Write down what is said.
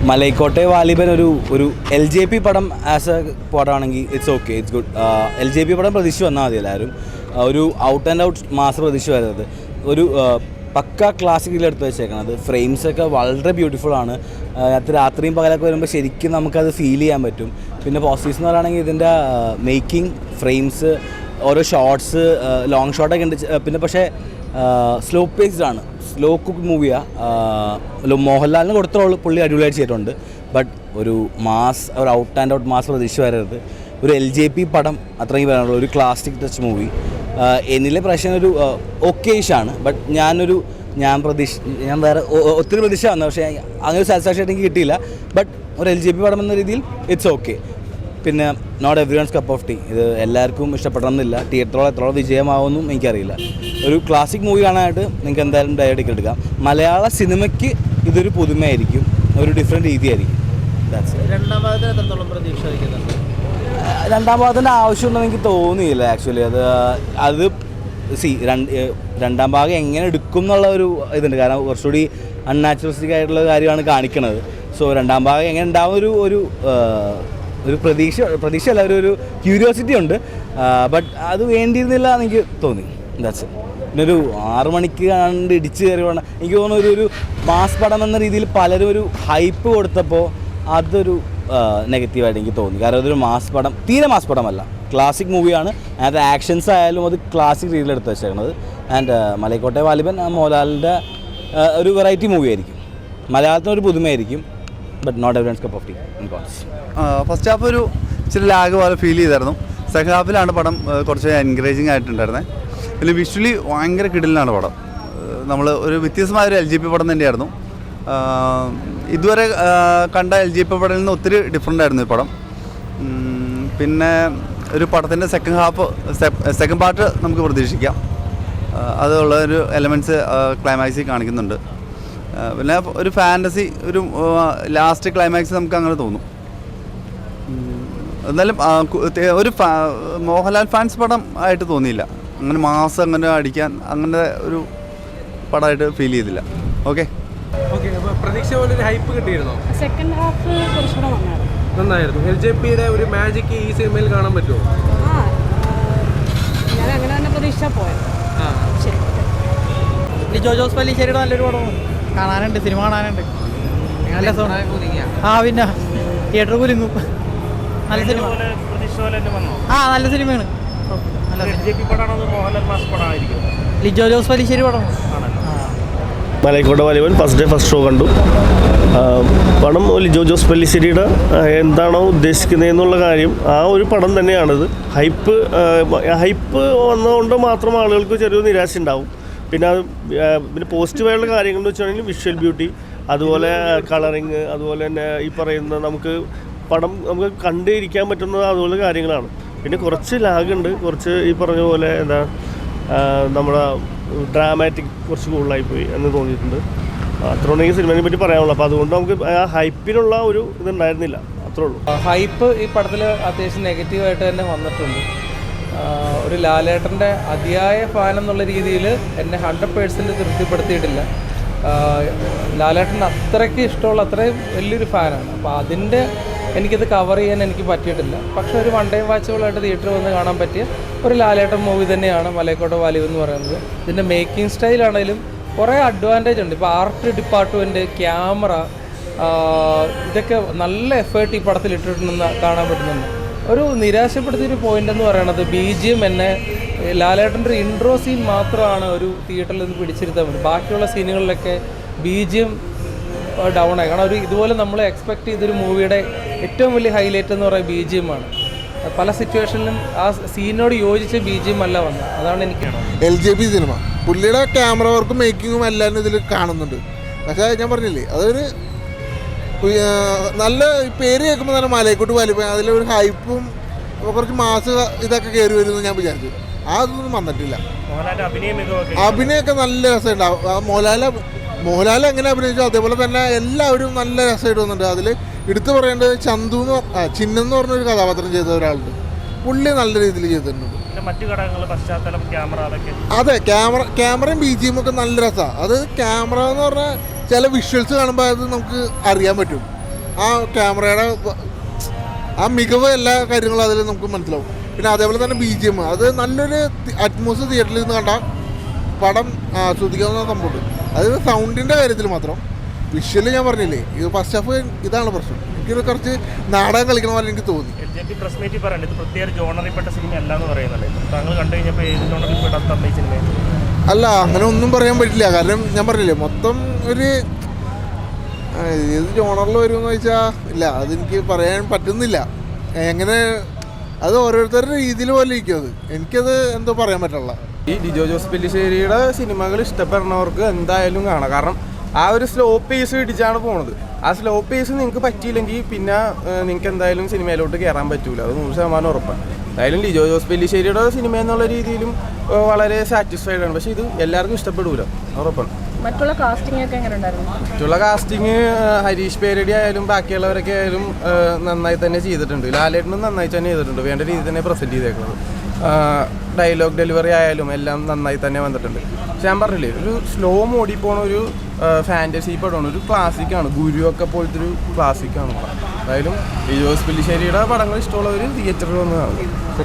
മലൈക്കോട്ടെ വാലിബൻ ഒരു LJP പടം as a പടമാണെങ്കിൽ it's okay, it's good. LJP പടം പ്രതീക്ഷിച്ച് വന്നാൽ മതി എല്ലാവരും. ഒരു ഔട്ട് ആൻഡ് ഔട്ട് മാസ് പ്രതീക്ഷിച്ച് വരുന്നത് ഒരു പക്ക ക്ലാസിക്കിൽ എടുത്ത് വെച്ചേക്കണത്. ഫ്രെയിംസൊക്കെ വളരെ ബ്യൂട്ടിഫുൾ ആണ്. രാത്രിയും പകലൊക്കെ വരുമ്പോൾ ശരിക്കും നമുക്കത് ഫീൽ ചെയ്യാൻ പറ്റും. പിന്നെ പോസിറ്റീവ്സ് എന്ന് പറയുകയാണെങ്കിൽ ഇതിൻ്റെ മേക്കിംഗ്, ഫ്രെയിംസ്, ഓരോ ഷോട്ട്സ്, ലോങ് ഷോട്ടൊക്കെ ഉണ്ട്. പിന്നെ പക്ഷേ സ്ലോ പേസ്ഡ് ആണ്, സ്ലോ കുക്ക് മൂവിയാണ്. മോഹൻലാലിന് കൊടുത്ത റോൾ പുള്ളി അടിപൊളിയായിട്ട് ചെയ്തിട്ടുണ്ട്. ബട്ട് ഒരു മാസ്, ഒരു ഔട്ട് ആൻഡ് ഔട്ട് മാസ് പ്രതീക്ഷിച്ച് വരരുത്. ഒരു LJP പടം അത്രയും പറയാനുള്ളൂ. ഒരു ക്ലാസിക് ടച്ച് മൂവി. എന്നിലെ പ്രശ്നം ഒരു ഓക്കേഷാണ്. ബട്ട് ഞാൻ വേറെ ഒത്തിരി പ്രതീക്ഷ വന്നു, പക്ഷേ അങ്ങനെ സാറ്റിസ്ഫാക്ഷൻ എനിക്ക് കിട്ടിയില്ല. ബട്ട് ഒരു LJP പടം എന്ന രീതിയിൽ ഇറ്റ്സ് ഓക്കെ. പിന്നെ not everyone's cup of tea. ഇത് എല്ലാവർക്കും ഇഷ്ടപ്പെടണമെന്നില്ല. തിയേറ്ററോളം എത്രയോളം വിജയമാവുമെന്നും എനിക്കറിയില്ല. ഒരു ക്ലാസിക് മൂവി കാണാനായിട്ട് നിങ്ങൾക്ക് എന്തായാലും ഡയറക്റ്റ് എടുക്കാം. മലയാള സിനിമയ്ക്ക് ഇതൊരു പുതുമയായിരിക്കും, ഒരു ഡിഫറെൻറ്റ് രീതിയായിരിക്കും. രണ്ടാം ഭാഗത്തിൻ്റെ ആവശ്യമുണ്ടെന്ന് എനിക്ക് തോന്നിയില്ല ആക്ച്വലി. അത് രണ്ടാം ഭാഗം എങ്ങനെ എടുക്കും എന്നുള്ള ഒരു ഇതുണ്ട്. കാരണം കുറച്ചുകൂടി അൺനാച്ചുറലിസ്റ്റിക് ആയിട്ടുള്ള കാര്യമാണ് കാണിക്കുന്നത്. സോ രണ്ടാം ഭാഗം എങ്ങനെ ഉണ്ടാവുന്ന ഒരു പ്രതീക്ഷയല്ല, ഒരു ക്യൂരിയോസിറ്റി ഉണ്ട്. ബട്ട് അത് വേണ്ടിയിരുന്നില്ല എന്ന് എനിക്ക് തോന്നി. That's it. പിന്നെ ഒരു 6 മണിക്ക് കണ്ട് ഇടിച്ച് കയറി വേണം. എനിക്ക് തോന്നുന്നു ഒരു മാസ് പടം എന്ന രീതിയിൽ പലരും ഒരു ഹൈപ്പ് കൊടുത്തപ്പോൾ അതൊരു നെഗറ്റീവായിട്ട് എനിക്ക് തോന്നി. കാരണം അതൊരു മാസ് പടം, തീരെ മാസ് പടമല്ല, ക്ലാസിക് മൂവിയാണ്. അതിനകത്ത് ആക്ഷൻസ് ആയാലും അത് ക്ലാസിക് രീതിയിൽ എടുത്ത് വെച്ചേക്കുന്നത്. ആൻഡ് മലൈക്കോട്ടെ വാലിബൻ മോഹൻലാലിൻ്റെ ഒരു വെറൈറ്റി മൂവി ആയിരിക്കും. മലയാളത്തിനൊരു പുതുമയായിരിക്കും. But not everyone's cup of tea in cons. First half ഒരു ഇച്ചിരി ലാഗ് പോലെ ഫീൽ ചെയ്തായിരുന്നു. സെക്കൻഡ് ഹാഫിലാണ് പടം കുറച്ച് എൻകറേജിങ് ആയിട്ടുണ്ടായിരുന്നത്. പിന്നെ വിഷ്വലി ഭയങ്കര കിടിലാണ് പടം. നമ്മൾ ഒരു വ്യത്യസ്തമായ ഒരു LJP പടം തന്നെയായിരുന്നു. ഇതുവരെ കണ്ട LJP പടത്തിൽ നിന്ന് ഒത്തിരി ഡിഫറെൻ്റ് ആയിരുന്നു ഈ പടം. പിന്നെ ഒരു പടത്തിൻ്റെ സെക്കൻഡ് പാർട്ട് നമുക്ക് പ്രതീക്ഷിക്കാം. അതുള്ള ഒരു എലമെൻറ്റ്സ് ക്ലൈമാക്സിൽ കാണിക്കുന്നുണ്ട്. പിന്നെ ഒരു ഫാൻറ്റസി, ഒരു ലാസ്റ്റ് ക്ലൈമാക്സ് നമുക്ക് അങ്ങനെ തോന്നും. എന്നാലും ഒരു മോഹൻലാൽ ഫാൻസ് പടം ആയിട്ട് തോന്നിയില്ല. അങ്ങനെ മാസം അങ്ങനെ അടിക്കാൻ അങ്ങനെ ഒരു പടമായിട്ട് ഫീൽ ചെയ്തില്ല. ഓക്കെ, പ്രതീക്ഷ പോലെ ഒരു ഹൈപ്പ് കിട്ടിയിരുന്നോ? സെക്കൻഡ് ഹാഫ് കുറച്ചുകൂടെ നന്നായിരുന്നു. LJPയുടെ ഒരു മാജിക് ഈ സിനിമയിൽ കാണാൻ പറ്റുമോ? ഞാൻ അങ്ങനെ തന്നെ പ്രതീക്ഷ പോയത്. ലിജോ ജോസ് പല്ലിശ്ശേരിയുടെ നല്ലൊരു പടമാണ്. കാണാനുണ്ട്, സിനിമ കാണാനുണ്ട്. നല്ല പിന്നെ തിയേറ്റർ കുലുങ്ങും. നല്ല സിനിമ. നല്ല സിനിമയാണ്. ലിജോ ജോസ് പല്ലിശ്ശേരി പടം. മലൈക്കോട്ടെ വാലിബൻ ഫസ്റ്റ് ഷോ കണ്ടു. പടം ലിജോ ജോസ് പല്ലിശ്ശേരിയുടെ എന്താണോ ഉദ്ദേശിക്കുന്നതെന്നുള്ള കാര്യം ആ ഒരു പടം തന്നെയാണിത്. ഹൈപ്പ് വന്നതുകൊണ്ട് മാത്രം ആളുകൾക്ക് ചെറിയൊരു നിരാശ ഉണ്ടാവും. പിന്നെ പോസിറ്റീവായുള്ള കാര്യങ്ങൾ എന്ന് വെച്ചാൽ വിഷ്വൽ ബ്യൂട്ടി, അതുപോലെ കളറിങ്, അതുപോലെ തന്നെ ഈ പറയുന്ന നമുക്ക് കണ്ടിരിക്കാൻ പറ്റുന്ന അതുപോലെ കാര്യങ്ങളാണ്. പിന്നെ കുറച്ച് ലാഗുണ്ട്, കുറച്ച് ഈ പറഞ്ഞ പോലെ നമ്മുടെ ഡ്രാമാറ്റിക് കുറച്ച് കൂടുതലായിപ്പോയി എന്ന് തോന്നിയിട്ടുണ്ട്. അത്രയുണ്ടെങ്കിൽ സിനിമയെ പറ്റി പറയാനുള്ളൂ. അപ്പോൾ അതുകൊണ്ട് നമുക്ക് ആ ഹൈപ്പിനുള്ള ഒരു ഇതുണ്ടായിരുന്നില്ല, അത്രേ ഉള്ളൂ. ഹൈപ്പ് ഈ പടത്തിൽ അത്യാവശ്യം നെഗറ്റീവായിട്ട് തന്നെ വന്നിട്ടുണ്ട്. ഒരു ലാലേട്ടൻ്റെ അതിയായ ഫാൻ എന്നുള്ള രീതിയിൽ എന്നെ 100% തൃപ്തിപ്പെടുത്തിയിട്ടില്ല. ലാലേട്ടൻ അത്രയ്ക്ക് ഇഷ്ടമുള്ള അത്രയും വലിയൊരു ഫാനാണ്. അപ്പോൾ എനിക്കത് കവർ ചെയ്യാൻ എനിക്ക് പറ്റിയിട്ടില്ല. പക്ഷേ ഒരു വൺ ടൈം വാച്ചബിളായിട്ട് തിയേറ്ററിൽ വന്ന് കാണാൻ പറ്റിയ ഒരു ലാലേട്ടൻ മൂവി തന്നെയാണ് മലൈക്കോട്ടെ വാലിബൻ എന്ന് പറയുന്നത്. ഇതിൻ്റെ മേക്കിംഗ് സ്റ്റൈലാണെങ്കിലും കുറേ അഡ്വാൻറ്റേജ് ഉണ്ട്. ഇപ്പോൾ ആർട്ട് ഡിപ്പാർട്ട്മെൻറ്റ്, ക്യാമറ, ഇതൊക്കെ നല്ല എഫേർട്ട് ഈ പടത്തിൽ ഇട്ടിട്ടുണ്ടെന്ന് കാണാൻ പറ്റുന്നുണ്ട്. ഒരു നിരാശപ്പെടുത്തിയൊരു പോയിൻ്റ് എന്ന് പറയുന്നത് BGM എന്നെ ലാലേട്ടൻ്റെ ഒരു ഇൻട്രോ സീൻ മാത്രമാണ് ഒരു തിയേറ്ററിൽ നിന്ന് പിടിച്ചിരുത്താൻ പറ്റും. ബാക്കിയുള്ള സീനുകളിലൊക്കെ BGM ഡൗൺ ആയി. കാരണം ഇതുപോലെ നമ്മൾ എക്സ്പെക്ട് ചെയ്തൊരു മൂവിയുടെ ഏറ്റവും വലിയ ഹൈലൈറ്റ് എന്ന് പറയുന്നത് BGM ആണ്. പല സിറ്റുവേഷനിലും ആ സീനോട് യോജിച്ച് BGM അല്ല വന്നത്. അതാണ് എനിക്ക് LJP സിനിമ പുള്ളിയുടെ ക്യാമറ വർക്കും മേക്കിങ്ങും എല്ലാം ഇതിൽ കാണുന്നുണ്ട്. പക്ഷേ ഞാൻ പറഞ്ഞില്ലേ, അതൊരു നല്ല പേര് കേൾക്കുമ്പോൾ തന്നെ മലൈക്കോട്ടെ വാലിബൻ അതിലൊരു ഹൈപ്പും കുറച്ച് മാസ് ഇതൊക്കെ കയറി വരുമെന്ന് ഞാൻ വിചാരിച്ചു. അതൊന്നും വന്നിട്ടില്ല. അഭിനയമൊക്കെ നല്ല രസമുണ്ടാവും. മോഹൻലാൽ എങ്ങനെ അഭിനയിച്ചു അതേപോലെ തന്നെ എല്ലാവരും നല്ല രസമായിട്ട് വന്നിട്ടുണ്ട്. അതിൽ എടുത്തു പറയേണ്ടത് ചിഹ്നം എന്ന് പറഞ്ഞൊരു കഥാപാത്രം ചെയ്ത ഒരാളുണ്ട്. പുള്ളി നല്ല രീതിയിൽ ചെയ്തിട്ടുണ്ട്. അതെ, ക്യാമറയും BGM ഒക്കെ നല്ല രസമാണ്. അത് ക്യാമറ എന്ന് പറഞ്ഞാൽ ചില വിഷ്വൽസ് കാണുമ്പോൾ അത് നമുക്ക് അറിയാൻ പറ്റും. ആ ക്യാമറയുടെ ആ മികവ് എല്ലാ കാര്യങ്ങളും അതിൽ നമുക്ക് മനസ്സിലാവും. പിന്നെ അതേപോലെ തന്നെ BGM അത് നല്ലൊരു അറ്റ്മോസ്ഫിയർ തിയേറ്ററിൽ നിന്ന് കണ്ട പടം ആസ്വദിക്കാവുന്ന സംഭവമുണ്ട്. അത് സൗണ്ടിൻ്റെ കാര്യത്തിൽ മാത്രം. വിഷ്വല് ഞാൻ പറഞ്ഞില്ലേ, ഇത് ഫസ്റ്റ് ഹാഫ് ഇതാണ് പ്രശ്നം. എനിക്കിത് കുറച്ച് നാടകം കളിക്കണ പോലെ എനിക്ക് തോന്നി. അല്ല, അങ്ങനെ ഒന്നും പറയാൻ പറ്റില്ല. കാരണം ഞാൻ പറഞ്ഞില്ലേ, മൊത്തം ഒരു ഏത് ജോണറിൽ വരുമെന്ന് ചോദിച്ചാൽ ഇല്ല, അതെനിക്ക് പറയാൻ പറ്റുന്നില്ല. എങ്ങനെ അത് ഓരോരുത്തരുടെ രീതിയിൽ പോലെ ഇരിക്കും. അത് എനിക്കത് എന്തോ പറയാൻ പറ്റില്ല. ഈ ലിജോ ജോസ് പെല്ലിശ്ശേരിയുടെ സിനിമകൾ ഇഷ്ടപ്പെടുന്നവർക്ക് എന്തായാലും കാണാം. കാരണം ആ ഒരു സ്ലോ പേസ് ഇടിച്ചാണ് പോണത്. ആ സ്ലോ പേസ് നിങ്ങൾക്ക് പറ്റിയില്ലെങ്കിൽ പിന്നെ നിങ്ങൾക്ക് എന്തായാലും സിനിമയിലോട്ട് കയറാൻ പറ്റൂല. അത് 100% ഉറപ്പാണ്. എന്തായാലും ലിജോ ജോസ് പെല്ലിശ്ശേരിയുടെ സിനിമ എന്നുള്ള രീതിയിലും വളരെ സാറ്റിസ്ഫൈഡ് ആണ്. പക്ഷേ ഇത് എല്ലാവർക്കും ഇഷ്ടപ്പെടൂല, ഉറപ്പാണ്. മറ്റുള്ള കാസ്റ്റിംഗ് ഒക്കെ എങ്ങനെ ഉണ്ടായിരുന്നു? മറ്റുള്ള കാസ്റ്റിങ് ഹരീഷ് പേരടി ആയാലും ബാക്കിയുള്ളവരൊക്കെ ആയാലും നന്നായി തന്നെ ചെയ്തിട്ടുണ്ട്. ലാലേട്ടനും നന്നായി തന്നെ ചെയ്തിട്ടുണ്ട്. വേണ്ട രീതിയിൽ തന്നെ പ്രസൻറ്റ് ചെയ്തേക്കുന്നത്. ഡയലോഗ് ഡെലിവറി ആയാലും എല്ലാം നന്നായി തന്നെ വന്നിട്ടുണ്ട്. പക്ഷെ ഞാൻ പറഞ്ഞില്ലേ, ഒരു സ്ലോ മോഡിൽ പോണ ഒരു ഫാൻറ്റസി പടമാണ്. ഒരു ക്ലാസിക്കാണ്. ഗുരു ഒക്കെ പോലത്തെ ഒരു ക്ലാസിക്കാണ്. എന്തായാലും ലിജോ ജോസ് പെല്ലിശ്ശേരിയുടെ പടങ്ങൾ ഇഷ്ടമുള്ളവർ തിയേറ്ററിൽ വന്ന് കാണും.